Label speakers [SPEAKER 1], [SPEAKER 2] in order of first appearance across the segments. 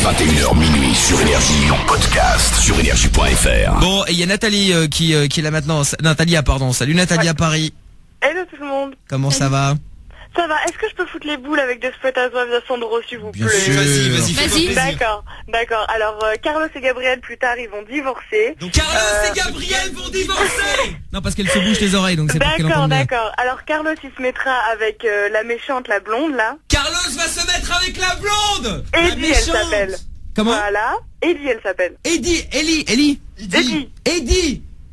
[SPEAKER 1] 21h minuit sur Énergie, en podcast sur énergie.fr.
[SPEAKER 2] Bon, et il y a Nathalie qui est là maintenant. Natalia, pardon. Salut Nathalie à Paris.
[SPEAKER 3] Hello tout le monde.
[SPEAKER 2] Comment ça va?
[SPEAKER 3] Ça va, est-ce que je peux foutre les boules avec Desperate Housewives à Sandro s'il vous plaît?
[SPEAKER 2] Bien sûr.
[SPEAKER 4] Vas-y.
[SPEAKER 3] D'accord. Alors, Carlos et Gabriel plus tard ils vont divorcer.
[SPEAKER 2] Donc Carlos et Gabriel vont divorcer. Non, parce qu'elle se bouche les oreilles, donc c'est pour qu'elle entende bien.
[SPEAKER 3] D'accord. Alors Carlos il se mettra avec la méchante, la blonde là.
[SPEAKER 2] Carlos va se mettre avec la blonde.
[SPEAKER 3] Eddie elle s'appelle.
[SPEAKER 2] Comment?
[SPEAKER 3] Voilà. Eddie elle s'appelle.
[SPEAKER 2] Eddie.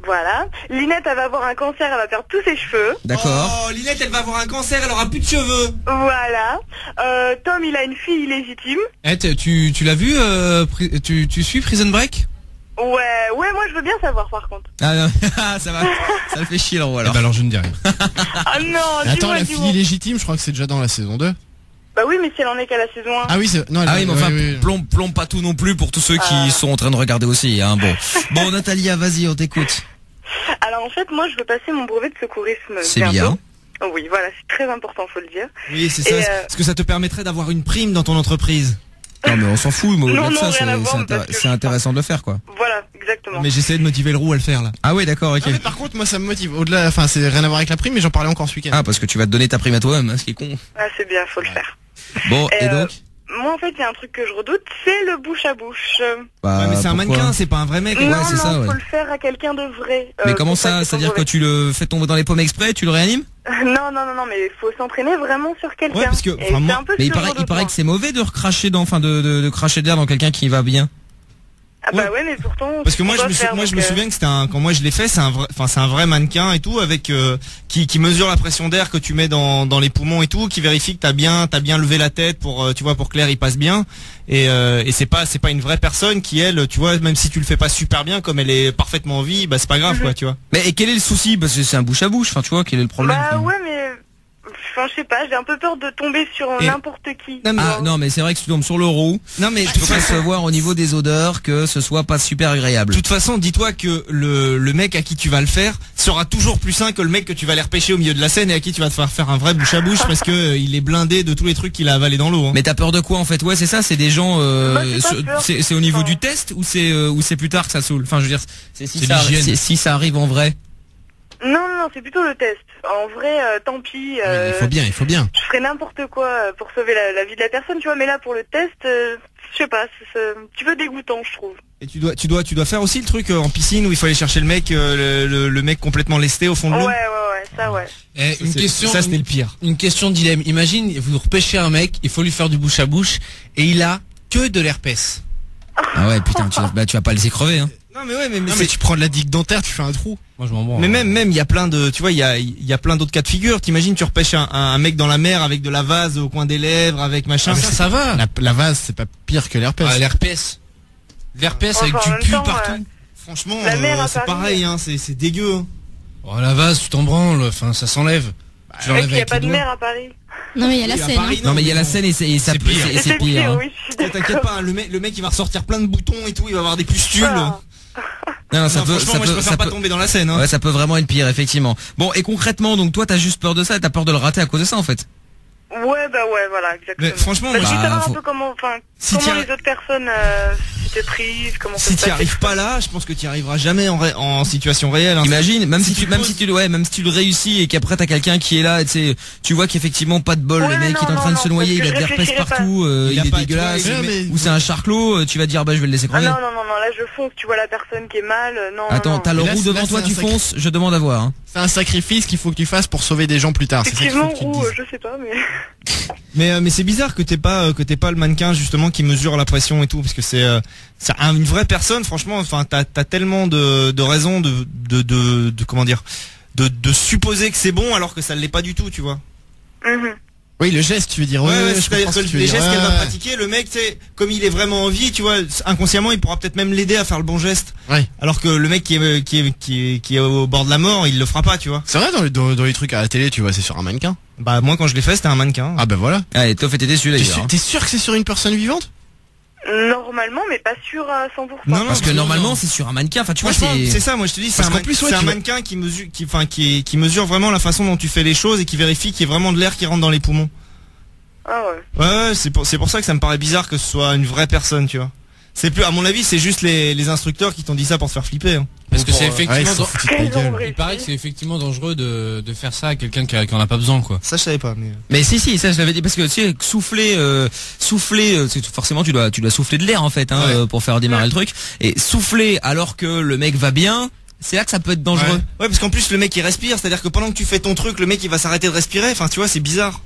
[SPEAKER 3] Voilà. Linette elle va avoir un cancer, elle va perdre tous ses cheveux.
[SPEAKER 2] D'accord.
[SPEAKER 5] Oh, Linette, elle va avoir un cancer, elle aura plus de cheveux.
[SPEAKER 3] Voilà. Tom il a une fille illégitime.
[SPEAKER 5] Eh, tu l'as vu, tu suis Prison Break?
[SPEAKER 3] Ouais, moi je veux bien savoir par contre.
[SPEAKER 2] Ah non, ça va. Ça le fait chier le roi alors.
[SPEAKER 5] Eh ben alors je ne dis rien.
[SPEAKER 3] Ah non,
[SPEAKER 6] Mais attends, la
[SPEAKER 3] dis-moi.
[SPEAKER 6] fille illégitime, je crois que c'est déjà dans la saison 2.
[SPEAKER 3] Bah oui, mais si elle en est qu'à la saison 1.
[SPEAKER 6] Ah oui, c'est... Non,
[SPEAKER 2] Ah oui, mais enfin,
[SPEAKER 6] oui.
[SPEAKER 2] plombe pas tout non plus pour tous ceux qui sont en train de regarder aussi, hein. Bon, Natalia, vas-y, on t'écoute.
[SPEAKER 3] Alors en fait, moi je veux passer mon brevet de secourisme.
[SPEAKER 2] C'est
[SPEAKER 3] bientôt.
[SPEAKER 2] bien.
[SPEAKER 3] Oui, voilà, c'est très important, faut le dire.
[SPEAKER 5] Oui, c'est ça.
[SPEAKER 3] Et,
[SPEAKER 5] Parce que ça te permettrait d'avoir une prime dans ton entreprise.
[SPEAKER 2] Non, mais on s'en fout, mais au-delà
[SPEAKER 3] Non,
[SPEAKER 2] de ça,
[SPEAKER 3] rien à voir, parce que
[SPEAKER 2] c'est intéressant de le faire, quoi.
[SPEAKER 3] Voilà, exactement.
[SPEAKER 5] Mais j'essaie de motiver le roux à le faire là.
[SPEAKER 2] Ah oui, d'accord, ok.
[SPEAKER 6] Ah, mais par contre, moi, ça me motive. Au-delà, enfin, c'est rien à voir avec la prime, mais j'en parlais encore ce week-end.
[SPEAKER 2] Ah, parce que tu vas te donner ta prime à toi-même, hein, ce qui est con.
[SPEAKER 3] Ah, c'est bien, faut le faire.
[SPEAKER 2] Bon, et donc?
[SPEAKER 3] Moi en fait, il y a un truc que je redoute, c'est le bouche à bouche.
[SPEAKER 2] Bah,
[SPEAKER 5] Ouais, mais c'est un
[SPEAKER 2] pourquoi
[SPEAKER 5] mannequin, c'est pas un vrai mec.
[SPEAKER 3] Non,
[SPEAKER 2] c'est ça, ouais.
[SPEAKER 3] faut le faire à quelqu'un de vrai.
[SPEAKER 2] Mais comment
[SPEAKER 3] pour
[SPEAKER 2] ça?
[SPEAKER 3] passer son
[SPEAKER 2] C'est-à-dire que
[SPEAKER 3] brevet.
[SPEAKER 2] tu le fais tomber dans les pommes exprès, tu le réanimes?
[SPEAKER 3] Non, mais il faut s'entraîner vraiment sur quelqu'un.
[SPEAKER 5] Ouais, parce que,
[SPEAKER 3] Et
[SPEAKER 5] enfin,
[SPEAKER 3] c'est
[SPEAKER 5] moi-
[SPEAKER 3] un peu
[SPEAKER 2] Mais
[SPEAKER 3] ce
[SPEAKER 2] il
[SPEAKER 3] que je
[SPEAKER 2] paraît
[SPEAKER 3] redoute,
[SPEAKER 2] que c'est mauvais de recracher de cracher d'air dans quelqu'un qui va bien.
[SPEAKER 3] Ah bah ouais, mais pourtant.
[SPEAKER 5] Parce que moi
[SPEAKER 3] on
[SPEAKER 5] je
[SPEAKER 3] doit faire,
[SPEAKER 5] me
[SPEAKER 3] donc,
[SPEAKER 5] souviens que c'était quand moi je l'ai fait, c'est un vrai mannequin et tout avec qui mesure la pression d'air que tu mets dans les poumons et tout, qui vérifie que t'as bien levé la tête pour tu vois pour que l'air il passe bien et c'est pas une vraie personne qui elle tu vois même si tu le fais pas super bien comme elle est parfaitement en vie, bah c'est pas grave quoi, tu vois.
[SPEAKER 2] Mais et quel est le souci? Parce que c'est un bouche à bouche, enfin tu vois, quel est le problème?
[SPEAKER 3] Bah ouais, mais. Enfin, je sais pas, j'ai un peu peur de tomber sur
[SPEAKER 5] Et-
[SPEAKER 3] n'importe qui.
[SPEAKER 5] Non, mais-
[SPEAKER 2] Ah non, mais c'est vrai que si tu tombes sur le roux,
[SPEAKER 5] Non mais
[SPEAKER 2] tu peux pas se voir au niveau des odeurs que ce soit pas super agréable.
[SPEAKER 5] de toute façon, dis-toi que le mec à qui tu vas le faire sera toujours plus sain que le mec que tu vas aller repêcher au milieu de la scène et à qui tu vas te faire un vrai bouche à bouche parce que il est blindé de tous les trucs qu'il a avalé dans l'eau. Hein.
[SPEAKER 2] Mais t'as peur de quoi en fait? Ouais, c'est ça, c'est des gens.
[SPEAKER 3] j'ai pas peur.
[SPEAKER 2] C'est au niveau
[SPEAKER 3] Enfin.
[SPEAKER 2] du test ou c'est plus tard que ça saoule. Enfin, je veux dire, c'est
[SPEAKER 5] C'est l'hygiène.
[SPEAKER 2] si ça arrive en vrai.
[SPEAKER 3] Non, c'est plutôt le test. En vrai, tant pis.
[SPEAKER 6] Il faut bien.
[SPEAKER 3] Je ferais n'importe quoi pour sauver la vie de la personne, tu vois. Mais là, pour le test, je sais pas, c'est un petit peu dégoûtant, je trouve.
[SPEAKER 5] Et tu dois faire aussi le truc en piscine où il faut aller chercher le mec le mec complètement lesté au fond de l'eau.
[SPEAKER 3] Ouais, ça, ouais.
[SPEAKER 7] Une question,
[SPEAKER 5] Ça c'était le pire.
[SPEAKER 7] une question de dilemme. Imagine, vous repêchez un mec, il faut lui faire du bouche à bouche, et il a que de l'herpès.
[SPEAKER 2] Ah ouais, putain, tu vas pas le laisser crever, hein.
[SPEAKER 5] Non mais ouais mais
[SPEAKER 6] Non, mais tu prends de la digue dentaire, tu fais un trou.
[SPEAKER 7] Moi, je m'en branle.
[SPEAKER 5] mais même il y a plein de tu vois il y a plein d'autres cas de figure. T'imagines tu repêches un mec dans la mer avec de la vase au coin des lèvres avec machin.
[SPEAKER 7] ça va.
[SPEAKER 6] La vase, c'est pas pire que l'herpès.
[SPEAKER 7] Ah, l'herpès. L'herpès avec
[SPEAKER 3] Enfin, en
[SPEAKER 7] du
[SPEAKER 3] même
[SPEAKER 7] pu
[SPEAKER 3] temps,
[SPEAKER 7] partout.
[SPEAKER 5] Franchement
[SPEAKER 3] La mer à
[SPEAKER 5] c'est
[SPEAKER 3] Paris.
[SPEAKER 5] pareil hein, c'est dégueu. Hein.
[SPEAKER 7] Oh, la vase, tu t'en branles, enfin, ça s'enlève. Tu
[SPEAKER 3] Mec,
[SPEAKER 7] l'enlèves
[SPEAKER 3] il y a
[SPEAKER 7] avec
[SPEAKER 3] pas
[SPEAKER 7] les
[SPEAKER 3] de
[SPEAKER 7] doigts.
[SPEAKER 3] mer à Paris.
[SPEAKER 4] Non, mais il y a la
[SPEAKER 5] Oui, à
[SPEAKER 4] scène.
[SPEAKER 5] Paris,
[SPEAKER 2] Non, mais il y a la scène et ça
[SPEAKER 5] C'est
[SPEAKER 2] peut-
[SPEAKER 5] pire.
[SPEAKER 2] et c'est pire. hein.
[SPEAKER 3] oui, je suis
[SPEAKER 5] T'inquiète
[SPEAKER 3] d'accord.
[SPEAKER 5] pas, hein, le mec il va ressortir plein de boutons et tout, il va avoir des pustules.
[SPEAKER 3] Ah.
[SPEAKER 2] Non, ça
[SPEAKER 5] Non,
[SPEAKER 2] peut,
[SPEAKER 5] franchement,
[SPEAKER 2] ça
[SPEAKER 5] moi je
[SPEAKER 2] peut,
[SPEAKER 5] préfère
[SPEAKER 2] ça
[SPEAKER 5] pas
[SPEAKER 2] peut.
[SPEAKER 5] tomber dans la scène. Hein.
[SPEAKER 2] Ouais, ça peut vraiment être pire, effectivement. Bon, et concrètement, donc toi, t'as juste peur de ça, et t'as peur de le rater à cause de ça, en fait.
[SPEAKER 3] Ouais, bah ouais, voilà, exactement.
[SPEAKER 5] Mais franchement,
[SPEAKER 3] bah,
[SPEAKER 5] moi,
[SPEAKER 3] je veux
[SPEAKER 2] bah,
[SPEAKER 3] savoir
[SPEAKER 2] faut-
[SPEAKER 3] un peu comment
[SPEAKER 5] Si t'y
[SPEAKER 3] les
[SPEAKER 5] arri-
[SPEAKER 3] autres personnes s'étaient prises, comment ça
[SPEAKER 5] Si
[SPEAKER 3] se
[SPEAKER 5] t'y
[SPEAKER 3] passait.
[SPEAKER 5] arrives pas là, je pense que t'y arriveras jamais en situation réelle. Hein.
[SPEAKER 2] Imagine, même si
[SPEAKER 5] Si
[SPEAKER 2] tu,
[SPEAKER 5] tu poses-
[SPEAKER 2] même si tu le réussis et qu'après t'as quelqu'un qui est là, tu vois qu'effectivement pas de bol,
[SPEAKER 3] Ouais,
[SPEAKER 2] le mec
[SPEAKER 3] non,
[SPEAKER 2] il est en train de
[SPEAKER 3] non,
[SPEAKER 2] se noyer,
[SPEAKER 3] parce
[SPEAKER 2] il a
[SPEAKER 3] que
[SPEAKER 2] de
[SPEAKER 3] je
[SPEAKER 2] l'herpès
[SPEAKER 3] réfléchirais
[SPEAKER 2] partout,
[SPEAKER 5] Il
[SPEAKER 2] il
[SPEAKER 5] a
[SPEAKER 2] est
[SPEAKER 5] pas-
[SPEAKER 2] dégueulasse,
[SPEAKER 5] tu vois,
[SPEAKER 6] mais-
[SPEAKER 2] ou c'est un charclot, tu vas dire bah je vais le laisser
[SPEAKER 3] Ah
[SPEAKER 2] crever.
[SPEAKER 3] non, là je fonce, tu vois la personne qui est mal, non.
[SPEAKER 2] Attends,
[SPEAKER 3] non.
[SPEAKER 2] t'as le
[SPEAKER 6] Mais là,
[SPEAKER 2] roux
[SPEAKER 6] c'est-
[SPEAKER 2] devant
[SPEAKER 6] là,
[SPEAKER 2] toi,
[SPEAKER 6] c'est
[SPEAKER 2] tu
[SPEAKER 6] un sacré-
[SPEAKER 2] fonces, je demande à voir. Hein.
[SPEAKER 6] C'est un sacrifice qu'il faut que tu fasses pour sauver des gens plus tard. C'est ça qu'il faut
[SPEAKER 3] Effectivement,
[SPEAKER 6] que tu te
[SPEAKER 3] ou
[SPEAKER 6] dises.
[SPEAKER 3] je sais pas, mais.
[SPEAKER 5] Mais c'est bizarre que t'aies pas le mannequin justement qui mesure la pression et tout parce que c'est une vraie personne franchement enfin t'as tellement de raisons de comment dire de supposer que c'est bon alors que ça l'est pas du tout tu vois.
[SPEAKER 3] Mhm.
[SPEAKER 6] Oui, le geste, tu veux dire.
[SPEAKER 5] Ouais,
[SPEAKER 6] je
[SPEAKER 5] c'est-à-dire
[SPEAKER 6] comprends ce
[SPEAKER 5] que
[SPEAKER 6] que tu veux
[SPEAKER 5] les
[SPEAKER 6] dire.
[SPEAKER 5] gestes qu'elle va
[SPEAKER 6] Ouais,
[SPEAKER 5] pratiquer le mec tu sais comme il est vraiment en vie tu vois inconsciemment il pourra peut-être même l'aider à faire le bon geste
[SPEAKER 6] ouais.
[SPEAKER 5] alors que le mec qui est au bord de la mort il le fera pas tu vois.
[SPEAKER 6] C'est vrai, dans les trucs à la télé, tu vois, c'est sur un mannequin.
[SPEAKER 5] Bah moi quand je l'ai fait c'était un mannequin.
[SPEAKER 6] Ah ben voilà.
[SPEAKER 2] Allez, Toff était déçu d'ailleurs. hein.
[SPEAKER 6] T'es sûr que c'est sur une personne vivante?
[SPEAKER 3] Normalement, mais pas sûr à 100%.
[SPEAKER 5] Non,
[SPEAKER 2] Parce que
[SPEAKER 5] non.
[SPEAKER 2] normalement c'est sur un mannequin, enfin tu vois
[SPEAKER 5] Franchement, c'est ça, moi je te dis, c'est
[SPEAKER 6] Parce
[SPEAKER 5] un,
[SPEAKER 6] qu'en plus, ouais,
[SPEAKER 5] c'est un
[SPEAKER 6] tu vois-
[SPEAKER 5] mannequin qui mesure, qui mesure vraiment la façon dont tu fais les choses et qui vérifie qu'il y ait vraiment de l'air qui rentre dans les poumons.
[SPEAKER 3] Ah ouais.
[SPEAKER 5] Ouais, c'est pour ça que ça me paraît bizarre que ce soit une vraie personne, tu vois. C'est plus, à mon avis, c'est juste les instructeurs qui t'ont dit ça pour te faire flipper. Hein.
[SPEAKER 7] Parce que c'est effectivement,
[SPEAKER 3] Quels ont
[SPEAKER 7] il paraît que c'est effectivement dangereux de faire ça à quelqu'un qui en a pas besoin, quoi.
[SPEAKER 5] Ça, je savais pas, mais.
[SPEAKER 2] Mais si, ça je l'avais dit parce que tu sais, souffler, forcément tu dois souffler de l'air en fait, hein,
[SPEAKER 5] Ouais.
[SPEAKER 2] pour faire démarrer le truc. Et souffler alors que le mec va bien, c'est là que ça peut être dangereux.
[SPEAKER 5] Ouais, parce qu'en plus, le mec il respire, c'est-à-dire que pendant que tu fais ton truc, le mec il va s'arrêter de respirer. Enfin, tu vois, c'est bizarre.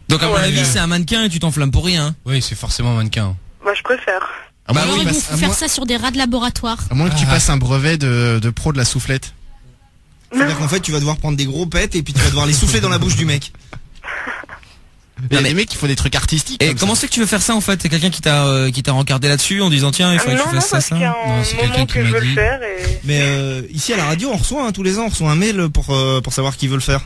[SPEAKER 2] Donc à mon avis, c'est un mannequin et tu t'enflammes pour rien.
[SPEAKER 7] Oui, c'est forcément un mannequin.
[SPEAKER 3] Bah je préfère.
[SPEAKER 2] Bah
[SPEAKER 4] Alors
[SPEAKER 2] oui,
[SPEAKER 4] ils vont
[SPEAKER 6] à
[SPEAKER 4] faire
[SPEAKER 6] moins-
[SPEAKER 4] ça sur des rats de laboratoire.
[SPEAKER 6] À moins que tu passes un brevet de pro de la soufflette.
[SPEAKER 5] C'est-à-dire qu'en fait, tu vas devoir prendre des gros pets et puis tu vas devoir les souffler dans la bouche du mec.
[SPEAKER 6] Il y a
[SPEAKER 2] mais-
[SPEAKER 6] des mecs qui font des trucs artistiques.
[SPEAKER 2] Et
[SPEAKER 6] comme
[SPEAKER 2] comment
[SPEAKER 6] ça.
[SPEAKER 2] c'est que tu veux faire ça en fait? C'est quelqu'un qui t'a rencardé là-dessus en disant tiens il faudrait que tu
[SPEAKER 3] non,
[SPEAKER 2] fasses
[SPEAKER 3] parce
[SPEAKER 2] ça.
[SPEAKER 3] qu'il y a
[SPEAKER 7] Non,
[SPEAKER 3] un
[SPEAKER 7] c'est
[SPEAKER 3] moment
[SPEAKER 7] quelqu'un qui
[SPEAKER 3] que
[SPEAKER 7] m'a
[SPEAKER 3] je veux
[SPEAKER 7] dit.
[SPEAKER 3] le faire et...
[SPEAKER 5] Mais ici à la radio, on reçoit tous les ans, on reçoit un mail pour savoir qui veut le faire.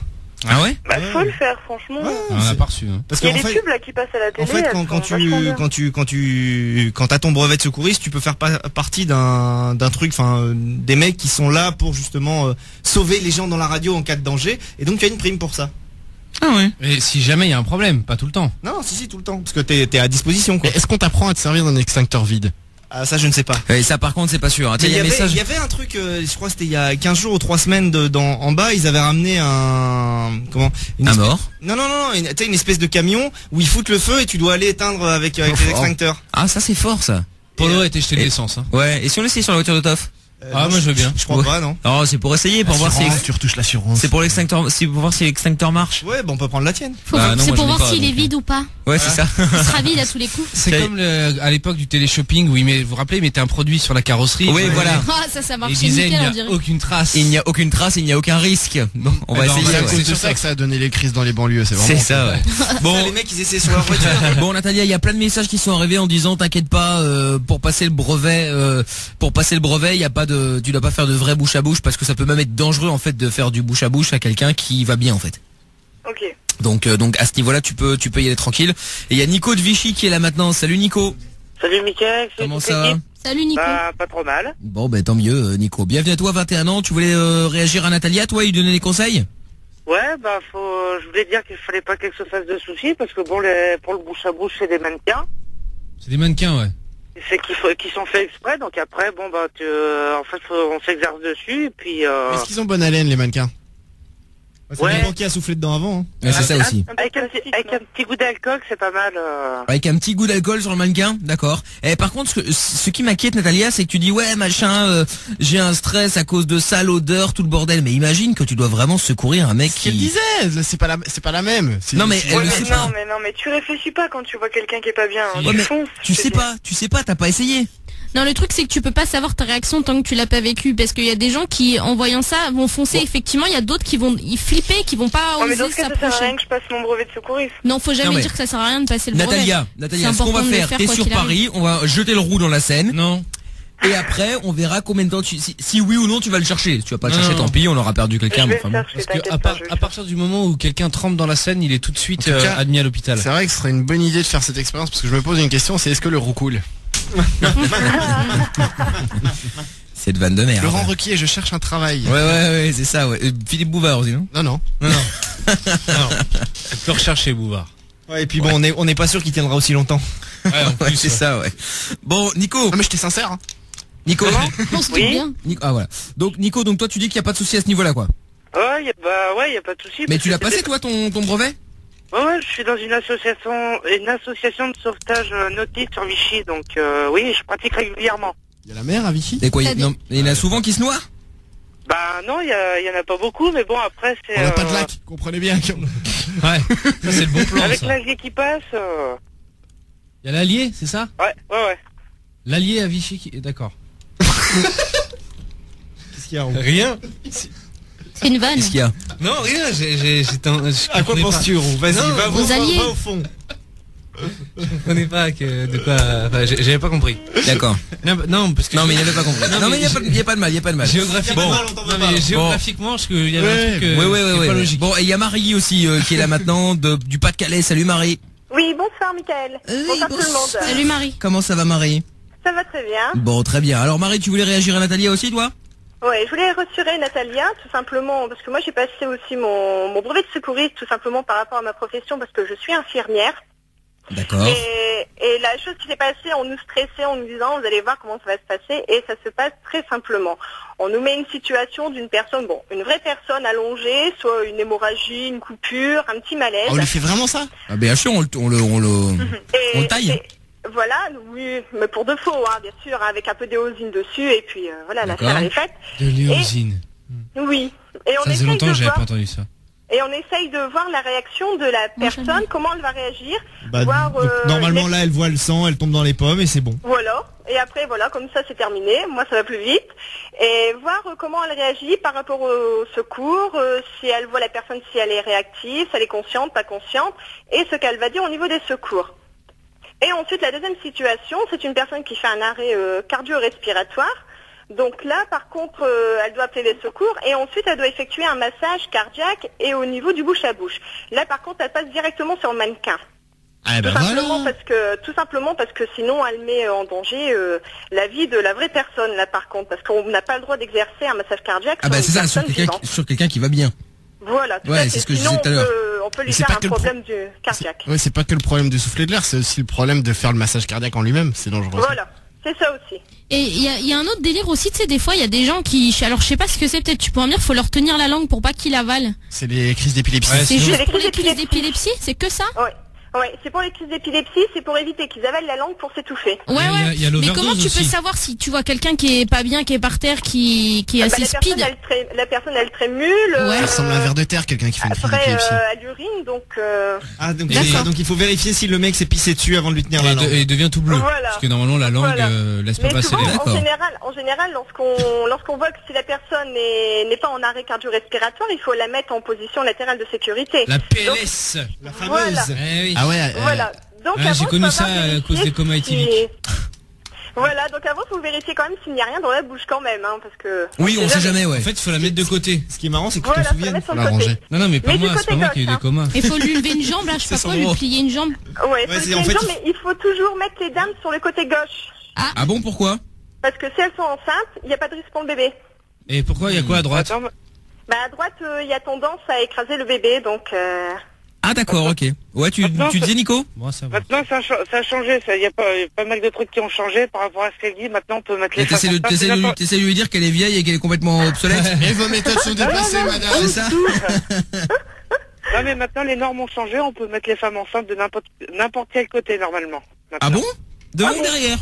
[SPEAKER 2] Ah ouais?
[SPEAKER 3] Bah faut le faire, franchement.
[SPEAKER 7] On a pas reçu. Hein.
[SPEAKER 5] Parce
[SPEAKER 3] Il y a
[SPEAKER 5] qu'en
[SPEAKER 3] des
[SPEAKER 5] fait,
[SPEAKER 3] pubs là qui passent à la télé.
[SPEAKER 5] en fait,
[SPEAKER 3] elles sont vachement bien.
[SPEAKER 5] quand t'as ton brevet de secouriste, tu peux faire partie d'un truc, enfin, des mecs qui sont là pour justement sauver les gens dans la radio en cas de danger, et donc tu as une prime pour ça.
[SPEAKER 2] Ah ouais.
[SPEAKER 7] Et si jamais il y a un problème, pas tout le temps.
[SPEAKER 5] Non, si, tout le temps, parce que t'es à disposition, quoi.
[SPEAKER 6] Mais est-ce qu'on t'apprend à te servir d'un extincteur vide?
[SPEAKER 5] Ah, ça, je ne sais pas.
[SPEAKER 2] Et ça par contre c'est pas sûr. Hein.
[SPEAKER 5] Mais
[SPEAKER 2] Tiens, il y a un message.
[SPEAKER 5] il y avait un truc, je crois que c'était il y a 15 jours ou 3 semaines en bas, ils avaient ramené une
[SPEAKER 2] Un
[SPEAKER 5] espèce-
[SPEAKER 2] mort.
[SPEAKER 5] Non, une espèce de camion où ils foutent le feu et tu dois aller éteindre avec les
[SPEAKER 2] fort.
[SPEAKER 5] extincteurs.
[SPEAKER 2] Ah ça c'est fort ça.
[SPEAKER 7] Polo a été jeté de
[SPEAKER 2] et-
[SPEAKER 7] l'essence. Hein.
[SPEAKER 2] Ouais. Et si on l'essaye sur la voiture de Toff?
[SPEAKER 7] Ah, moi je veux bien.
[SPEAKER 5] Je crois
[SPEAKER 2] Ouais.
[SPEAKER 5] pas, non.
[SPEAKER 2] Non, c'est pour essayer, pour voir si
[SPEAKER 6] Tu retouches l'assurance.
[SPEAKER 2] c'est pour l'extincteur, pour voir si l'extincteur marche.
[SPEAKER 5] Ouais, on peut prendre la tienne.
[SPEAKER 2] Bah, non,
[SPEAKER 4] C'est
[SPEAKER 2] moi,
[SPEAKER 4] pour
[SPEAKER 2] je l'ai
[SPEAKER 4] voir
[SPEAKER 2] pas,
[SPEAKER 4] s'il est
[SPEAKER 2] donc,
[SPEAKER 4] vide ou pas.
[SPEAKER 2] Ouais, c'est ça.
[SPEAKER 4] Il sera vide à tous les coups.
[SPEAKER 7] C'est
[SPEAKER 2] Ok.
[SPEAKER 7] comme à l'époque du téléshopping où vous vous rappelez, il mettait un produit sur la carrosserie.
[SPEAKER 2] Oui, voilà.
[SPEAKER 4] Ah, ça
[SPEAKER 7] Et il
[SPEAKER 4] marchait
[SPEAKER 7] disait il
[SPEAKER 4] nickel,
[SPEAKER 7] n'y
[SPEAKER 4] on
[SPEAKER 7] a
[SPEAKER 4] dirait.
[SPEAKER 7] aucune trace.
[SPEAKER 2] Il n'y a aucune trace, il n'y a aucun risque. Bon, on va
[SPEAKER 7] Eh ben,
[SPEAKER 2] essayer.
[SPEAKER 7] on va
[SPEAKER 6] C'est à
[SPEAKER 2] ouais.
[SPEAKER 6] cause de ça que ça a donné les crises dans les banlieues, c'est vraiment.
[SPEAKER 2] C'est ça, ouais. Bon,
[SPEAKER 5] Les mecs, ils essaient sur leur voiture.
[SPEAKER 2] bon, Natalia, il y a plein de messages qui sont arrivés en disant t'inquiète pas, pour passer le brevet, il y a pas de, tu dois pas faire de vrai bouche à bouche parce que ça peut même être dangereux en fait de faire du bouche à bouche à quelqu'un qui va bien en fait.
[SPEAKER 3] Ok.
[SPEAKER 2] Donc à ce niveau-là, tu peux y aller tranquille. Et il y a Nico de Vichy qui est là maintenant. Salut Nico.
[SPEAKER 3] Salut Mickaël, c'est
[SPEAKER 2] Comment
[SPEAKER 3] toute
[SPEAKER 2] ça va?
[SPEAKER 3] l'équipe.
[SPEAKER 4] Salut Nico.
[SPEAKER 3] Bah pas trop mal.
[SPEAKER 2] Bon, ben tant mieux, Nico. Bienvenue à toi, 21 ans. Tu voulais réagir à Natalia, toi, et lui donner des conseils?
[SPEAKER 3] Ouais, bah je voulais dire qu'il fallait pas qu'elle se fasse de soucis parce que bon, pour le bouche à bouche, c'est des mannequins.
[SPEAKER 7] C'est des mannequins, ouais.
[SPEAKER 3] C'est qui sont faits exprès, donc après, bon bah, en fait, on s'exerce dessus et puis.
[SPEAKER 6] Est-ce qu'ils ont bonne haleine, les mannequins?
[SPEAKER 5] Ça
[SPEAKER 3] Ouais.
[SPEAKER 5] dépend qui a soufflé dedans avant. Hein.
[SPEAKER 2] Ouais, c'est ça aussi.
[SPEAKER 3] Avec un petit goût d'alcool, c'est pas mal.
[SPEAKER 2] Avec un petit goût d'alcool sur le mannequin, d'accord. Et par contre, ce qui m'inquiète, Natalia, c'est que tu dis ouais, machin, j'ai un stress à cause de ça, l'odeur, tout le bordel. Mais imagine que tu dois vraiment secourir un mec
[SPEAKER 6] Ce qu'elle
[SPEAKER 2] qui.
[SPEAKER 6] disait, c'est pas la même. C'est-
[SPEAKER 2] Non, mais elle
[SPEAKER 3] Ouais,
[SPEAKER 2] le
[SPEAKER 3] mais
[SPEAKER 2] sait pas.
[SPEAKER 3] non, mais tu réfléchis pas quand tu vois quelqu'un qui est pas bien. Hein.
[SPEAKER 2] Ouais, mais
[SPEAKER 3] fonces,
[SPEAKER 2] tu
[SPEAKER 3] je
[SPEAKER 2] sais
[SPEAKER 3] te dis.
[SPEAKER 2] pas, t'as pas essayé.
[SPEAKER 4] Non, le truc c'est que tu peux pas savoir ta réaction tant que tu l'as pas vécu, parce qu'il y a des gens qui, en voyant ça, vont foncer. Effectivement, il y a d'autres qui vont y flipper, qui vont pas
[SPEAKER 3] Ouais, mais
[SPEAKER 4] oser
[SPEAKER 3] dans ce cas, ça sert à rien
[SPEAKER 4] s'approcher.
[SPEAKER 3] que je passe mon brevet de secouriste.
[SPEAKER 4] Non, faut jamais
[SPEAKER 2] Non, mais-
[SPEAKER 4] dire que ça sert à rien de passer le brevet.
[SPEAKER 2] Natalia,
[SPEAKER 4] C'est
[SPEAKER 2] ce qu'on va
[SPEAKER 4] important de le
[SPEAKER 2] faire,
[SPEAKER 4] faire
[SPEAKER 2] t'es
[SPEAKER 4] quoi
[SPEAKER 2] sur
[SPEAKER 4] qu'il
[SPEAKER 2] Paris, on va jeter le roux dans la Seine.
[SPEAKER 7] Non.
[SPEAKER 2] Et après, on verra combien de temps si oui ou non tu vas le chercher. Si tu vas pas le
[SPEAKER 7] Non,
[SPEAKER 2] chercher,
[SPEAKER 7] non.
[SPEAKER 2] tant pis, on aura perdu
[SPEAKER 3] Je
[SPEAKER 2] quelqu'un.
[SPEAKER 3] vais
[SPEAKER 2] Mais enfin
[SPEAKER 3] le
[SPEAKER 2] bon.
[SPEAKER 3] chercher,
[SPEAKER 7] Parce que
[SPEAKER 3] t'inquiète pas, je vais le
[SPEAKER 7] à partir du moment où quelqu'un trempe dans la scène, il est tout de suite
[SPEAKER 6] En tout cas,
[SPEAKER 7] admis à l'hôpital.
[SPEAKER 6] C'est vrai que ce serait une bonne idée de faire cette expérience parce que je me pose une question, c'est est-ce que le roux coule?
[SPEAKER 2] C'est de vanne de merde.
[SPEAKER 6] Laurent Ruquier, je cherche un travail.
[SPEAKER 2] Ouais, c'est ça, ouais. Philippe Bouvard aussi, non?
[SPEAKER 6] Non.
[SPEAKER 7] Tu peux rechercher Bouvard.
[SPEAKER 5] Ouais, et puis bon, on n'est pas sûr qu'il tiendra aussi longtemps.
[SPEAKER 7] Ouais, en
[SPEAKER 2] Ouais,
[SPEAKER 7] plus,
[SPEAKER 2] c'est ça, ouais. Bon, Nico.
[SPEAKER 6] Non mais j'étais sincère. Hein.
[SPEAKER 2] Nico.
[SPEAKER 4] On se doute
[SPEAKER 3] Oui.
[SPEAKER 4] bien.
[SPEAKER 2] Ah voilà. Donc Nico, donc toi tu dis qu'il y a pas de souci à ce niveau-là, quoi.
[SPEAKER 3] Ouais, y a pas de souci.
[SPEAKER 2] Mais
[SPEAKER 3] parce
[SPEAKER 2] tu l'as
[SPEAKER 3] que
[SPEAKER 2] passé
[SPEAKER 3] c'est-
[SPEAKER 2] toi ton brevet?
[SPEAKER 3] Ouais, je suis dans une association de sauvetage nautique sur Vichy, donc oui, je pratique régulièrement.
[SPEAKER 6] Il y a la mer à Vichy.
[SPEAKER 2] Et quoi,
[SPEAKER 4] T'as
[SPEAKER 2] non, il y en a souvent qui se noient?
[SPEAKER 3] Bah non, y en a pas beaucoup, mais bon après c'est.
[SPEAKER 6] On n'a pas de lac, comprenez bien.
[SPEAKER 7] Ouais, ça c'est le bon plan.
[SPEAKER 3] Avec
[SPEAKER 7] ça.
[SPEAKER 3] l'algue qui passe.
[SPEAKER 7] Il y a l'Allier, c'est ça?
[SPEAKER 3] Ouais.
[SPEAKER 7] L'Allier à Vichy qui... D'accord.
[SPEAKER 5] Qu'est-ce qu'il y a Roux?
[SPEAKER 7] Rien.
[SPEAKER 4] C'est une vanne.
[SPEAKER 2] Qu'est-ce qu'il y a?
[SPEAKER 7] Non, rien,
[SPEAKER 5] À quoi penses-tu, Roux? Vas-y,
[SPEAKER 7] Non,
[SPEAKER 5] va
[SPEAKER 4] vos alliés.
[SPEAKER 5] va au fond.
[SPEAKER 7] Je comprenais pas de quoi... Enfin, j'avais pas compris.
[SPEAKER 2] D'accord.
[SPEAKER 7] Non, parce que...
[SPEAKER 2] Non mais il n'avait pas compris.
[SPEAKER 7] Non,
[SPEAKER 2] Non mais
[SPEAKER 7] mais
[SPEAKER 2] il y a pas de mal,
[SPEAKER 7] Géographiquement,
[SPEAKER 2] Bon.
[SPEAKER 7] non, mais géographiquement, parce qu'il y avait un truc qui est pas
[SPEAKER 2] Ouais.
[SPEAKER 7] logique.
[SPEAKER 2] Bon, et il y a Marie aussi qui est là maintenant du Pas-de-Calais. Salut Marie.
[SPEAKER 3] Oui, bonsoir Mickaël. Bonsoir tout le monde.
[SPEAKER 4] Salut Marie.
[SPEAKER 2] Comment ça va Marie?
[SPEAKER 3] Ça va très bien.
[SPEAKER 2] Bon, très bien. Alors Marie, tu voulais réagir à Natalia aussi, toi?
[SPEAKER 3] Ouais, je voulais rassurer Natalia, tout simplement, parce que moi j'ai passé aussi mon brevet de secouriste, tout simplement par rapport à ma profession, parce que je suis infirmière.
[SPEAKER 2] D'accord.
[SPEAKER 3] Et la chose qui s'est passée, on nous stressait en nous disant, vous allez voir comment ça va se passer, et ça se passe très simplement. On nous met une situation d'une personne, bon, une vraie personne allongée, soit une hémorragie, une coupure, un petit malaise.
[SPEAKER 6] On lui fait vraiment ça?
[SPEAKER 2] Ah, bien sûr, on le taille.
[SPEAKER 3] Voilà, oui, mais pour de faux, hein, bien sûr, avec un peu d'éosine dessus, et puis voilà, la chair elle est faite.
[SPEAKER 7] De l'éosine.
[SPEAKER 3] Oui. Et on
[SPEAKER 7] Ça faisait
[SPEAKER 3] essaye
[SPEAKER 7] longtemps
[SPEAKER 3] de
[SPEAKER 7] que j'avais
[SPEAKER 3] voir,
[SPEAKER 7] pas entendu ça.
[SPEAKER 3] et on essaye de voir la réaction de la personne, comment elle va réagir. Voir,
[SPEAKER 5] donc, normalement là elle voit le sang, elle tombe dans les pommes et c'est bon.
[SPEAKER 3] Voilà. Et après, voilà, comme ça c'est terminé. Moi, ça va plus vite. Et voir comment elle réagit par rapport au secours, si elle voit la personne, si elle est réactive, si elle est consciente, pas consciente, et ce qu'elle va dire au niveau des secours. Et ensuite, la deuxième situation, c'est une personne qui fait un arrêt cardio-respiratoire. Donc là, par contre, elle doit appeler les secours et ensuite, elle doit effectuer un massage cardiaque et au niveau du bouche à bouche. Là, par contre, elle passe directement sur le mannequin.
[SPEAKER 6] Ah ben
[SPEAKER 3] Tout simplement parce que sinon, elle met en danger la vie de la vraie personne, là, par contre. Parce qu'on n'a pas le droit d'exercer un massage cardiaque
[SPEAKER 2] Ah bah c'est ça, sur quelqu'un qui va bien.
[SPEAKER 3] Voilà, tout à
[SPEAKER 2] Ouais,
[SPEAKER 3] fait.
[SPEAKER 2] c'est ce que je
[SPEAKER 3] Sinon,
[SPEAKER 2] disais tout à l'heure.
[SPEAKER 3] on peut lui
[SPEAKER 6] c'est
[SPEAKER 3] faire
[SPEAKER 6] pas
[SPEAKER 3] un
[SPEAKER 6] que le
[SPEAKER 3] problème du cardiaque.
[SPEAKER 6] Ouais, c'est pas que le problème de souffler de l'air, c'est aussi le problème de faire le massage cardiaque en lui-même, c'est dangereux.
[SPEAKER 3] Voilà, c'est ça aussi.
[SPEAKER 4] Et il y a un autre délire aussi, tu sais, des fois il y a des gens qui, alors je sais pas ce que c'est, peut-être tu peux en dire, faut leur tenir la langue pour pas qu'ils avalent.
[SPEAKER 6] C'est les crises d'épilepsie.
[SPEAKER 7] Ouais,
[SPEAKER 4] C'est
[SPEAKER 7] sinon-
[SPEAKER 4] juste pour les crises d'épilepsie, c'est que ça?
[SPEAKER 3] Ouais, c'est pour les crises d'épilepsie, c'est pour éviter qu'ils avalent la langue pour s'étouffer.
[SPEAKER 4] Ouais,
[SPEAKER 7] Il y a
[SPEAKER 4] Mais
[SPEAKER 7] l'overdose
[SPEAKER 4] comment tu peux
[SPEAKER 7] aussi.
[SPEAKER 4] savoir si tu vois quelqu'un qui est pas bien, qui est par terre, qui est assez speed?
[SPEAKER 3] La personne, elle trémule.
[SPEAKER 4] Ouais.
[SPEAKER 6] Ça ressemble à un verre de terre, quelqu'un qui fait une crise
[SPEAKER 3] Après,
[SPEAKER 6] d'épilepsie.
[SPEAKER 3] elle urine, donc...
[SPEAKER 5] Ah donc,
[SPEAKER 4] D'accord.
[SPEAKER 5] donc il faut vérifier si le mec s'est pissé dessus avant de lui tenir la langue.
[SPEAKER 7] Et il devient tout bleu.
[SPEAKER 3] Voilà.
[SPEAKER 7] Parce que normalement la langue
[SPEAKER 3] Voilà.
[SPEAKER 7] laisse pas
[SPEAKER 3] Mais
[SPEAKER 7] passer
[SPEAKER 3] souvent,
[SPEAKER 7] les
[SPEAKER 2] D'accord.
[SPEAKER 3] en général, lorsqu'on voit que si la personne n'est pas en arrêt cardio-respiratoire, il faut la mettre en position latérale de sécurité.
[SPEAKER 7] La PLS.
[SPEAKER 5] La fameuse.
[SPEAKER 3] Voilà.
[SPEAKER 7] Eh oui.
[SPEAKER 6] Ah ouais,
[SPEAKER 3] Voilà. Donc
[SPEAKER 7] Ouais,
[SPEAKER 3] avant,
[SPEAKER 7] j'ai connu
[SPEAKER 3] faut
[SPEAKER 7] ça
[SPEAKER 3] avoir
[SPEAKER 7] à cause des comas
[SPEAKER 3] vérifié
[SPEAKER 7] éthyliques.
[SPEAKER 3] Voilà, donc avant, faut vérifier quand même s'il n'y a rien dans la bouche quand même, hein, parce que...
[SPEAKER 2] Oui, on sait jamais,
[SPEAKER 7] En
[SPEAKER 2] ouais.
[SPEAKER 7] fait, il faut la mettre de côté.
[SPEAKER 5] Ce qui est marrant c'est que tu
[SPEAKER 3] Voilà,
[SPEAKER 5] t'en
[SPEAKER 3] faut la
[SPEAKER 5] souviens.
[SPEAKER 3] mettre sur
[SPEAKER 6] la
[SPEAKER 3] le côté.
[SPEAKER 6] ranger.
[SPEAKER 7] Non, mais pour
[SPEAKER 3] Mais
[SPEAKER 7] moi,
[SPEAKER 3] du
[SPEAKER 7] c'est pas
[SPEAKER 3] côté
[SPEAKER 7] moi qui ai eu
[SPEAKER 3] gauche,
[SPEAKER 7] des comas.
[SPEAKER 4] Il faut lui lever une jambe, là, je sais
[SPEAKER 5] C'est
[SPEAKER 4] pas quoi,
[SPEAKER 5] son
[SPEAKER 4] lui
[SPEAKER 5] mot.
[SPEAKER 4] plier une jambe.
[SPEAKER 3] Ouais,
[SPEAKER 5] Ouais,
[SPEAKER 3] faut
[SPEAKER 5] c'est-
[SPEAKER 3] le
[SPEAKER 5] en fait,
[SPEAKER 3] jambe, mais il faut toujours mettre les dames sur le côté gauche.
[SPEAKER 2] Ah bon, pourquoi?
[SPEAKER 3] Parce que si elles sont enceintes, il n'y a pas de risque pour le bébé.
[SPEAKER 7] Et pourquoi il y a quoi à droite?
[SPEAKER 3] Bah à droite, il y a tendance à écraser le bébé, donc...
[SPEAKER 2] Ah d'accord, ok. Ouais, tu disais Nico?
[SPEAKER 7] Moi, ça va.
[SPEAKER 8] Maintenant, ça a changé. Il y a pas mal de trucs qui ont changé par rapport à ce qu'elle dit. Maintenant, on peut mettre les
[SPEAKER 2] T'essaies
[SPEAKER 8] femmes enceintes.
[SPEAKER 2] de lui dire qu'elle est vieille et qu'elle est complètement obsolète?
[SPEAKER 6] Et vos méthodes sont déplacées, madame.
[SPEAKER 2] C'est ça?
[SPEAKER 8] Non, mais maintenant, les normes ont changé. On peut mettre les femmes enceintes de n'importe quel côté, normalement.
[SPEAKER 2] Ah
[SPEAKER 8] Maintenant.
[SPEAKER 2] bon? Devant ou derrière?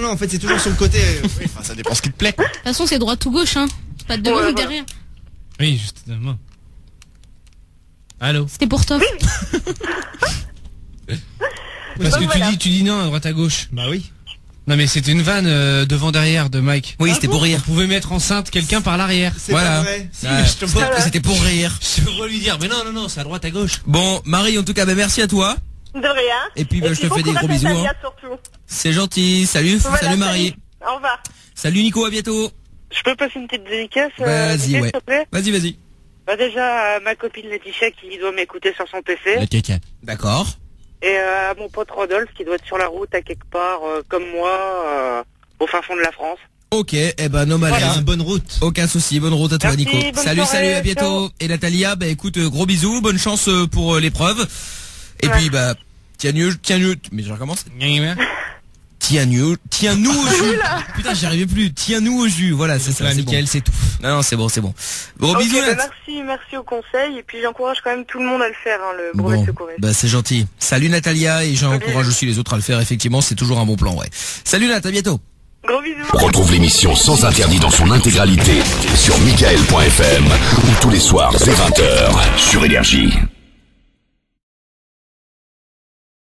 [SPEAKER 5] Non, en fait c'est toujours sur le côté.
[SPEAKER 6] Oui, enfin, ça dépend ce qui te plaît.
[SPEAKER 4] De toute façon, c'est droite ou gauche, hein. C'est pas devant
[SPEAKER 3] Ouais,
[SPEAKER 4] ou
[SPEAKER 3] voilà.
[SPEAKER 4] derrière.
[SPEAKER 7] Oui, justement. Allô?
[SPEAKER 4] C'était pour toi.
[SPEAKER 7] Parce que
[SPEAKER 3] Donc voilà.
[SPEAKER 7] tu dis non à droite à gauche.
[SPEAKER 5] Bah oui.
[SPEAKER 7] Non mais c'était une vanne devant derrière de Mike.
[SPEAKER 2] Oui, c'était pour rire.
[SPEAKER 7] Vous pouvez mettre enceinte quelqu'un par l'arrière.
[SPEAKER 5] C'est
[SPEAKER 2] Voilà.
[SPEAKER 5] pas vrai.
[SPEAKER 2] Ouais, c'était pour rire.
[SPEAKER 7] Je pourrais lui dire mais non, c'est à droite à gauche.
[SPEAKER 2] Bon, Marie, en tout cas, bah, merci à toi.
[SPEAKER 3] De rien.
[SPEAKER 2] Et puis, bah, je te
[SPEAKER 3] bon
[SPEAKER 2] fais des
[SPEAKER 3] courage
[SPEAKER 2] gros
[SPEAKER 3] à
[SPEAKER 2] bisous,
[SPEAKER 3] Tania,
[SPEAKER 2] hein.
[SPEAKER 3] surtout.
[SPEAKER 2] C'est gentil. Salut,
[SPEAKER 3] Voilà,
[SPEAKER 2] salut Marie.
[SPEAKER 3] Au revoir.
[SPEAKER 2] Salut Nico, à bientôt.
[SPEAKER 8] Je peux passer une petite dédicace,
[SPEAKER 2] Vas-y,
[SPEAKER 8] Mickaël,
[SPEAKER 2] ouais.
[SPEAKER 8] s'il te plaît?
[SPEAKER 2] Vas-y.
[SPEAKER 8] Bah déjà, à ma copine Laetitia qui doit m'écouter sur son PC.
[SPEAKER 2] D'accord.
[SPEAKER 8] Et à mon pote Rodolphe qui doit être sur la route à quelque part, comme moi, au fin fond de la France.
[SPEAKER 2] Ok, eh ben, no malaise.
[SPEAKER 5] Voilà, bonne route.
[SPEAKER 2] Aucun souci, bonne route à toi
[SPEAKER 8] Merci,
[SPEAKER 2] Nico.
[SPEAKER 8] bonne
[SPEAKER 2] Salut,
[SPEAKER 8] soirée,
[SPEAKER 2] à bientôt. Et Natalia, bah écoute, gros bisous, bonne chance pour l'épreuve. Et
[SPEAKER 3] Ouais.
[SPEAKER 2] puis bah, tiens-nous, mais je recommence. Tiens-nous au jus. Putain, j'y arrivais plus. Tiens-nous au jus. Voilà, c'est ça.
[SPEAKER 7] Là,
[SPEAKER 2] C'est bon.
[SPEAKER 7] Mickaël, c'est tout.
[SPEAKER 2] Non, c'est bon. Gros
[SPEAKER 3] Ok,
[SPEAKER 2] bisous,
[SPEAKER 3] bah,
[SPEAKER 2] Nat.
[SPEAKER 3] merci au conseil. Et puis j'encourage quand même tout le monde à le faire, hein, le brevet
[SPEAKER 2] Bon,
[SPEAKER 3] de secouriste.
[SPEAKER 2] bah c'est gentil. Salut Natalia et j'encourage aussi les autres à le faire. Effectivement, c'est toujours un bon plan, ouais. Salut Nat, à bientôt.
[SPEAKER 3] Gros bisous.
[SPEAKER 1] Retrouve l'émission sans interdit dans son intégralité sur mickaël.fm ou tous les soirs dès 20h sur Énergie.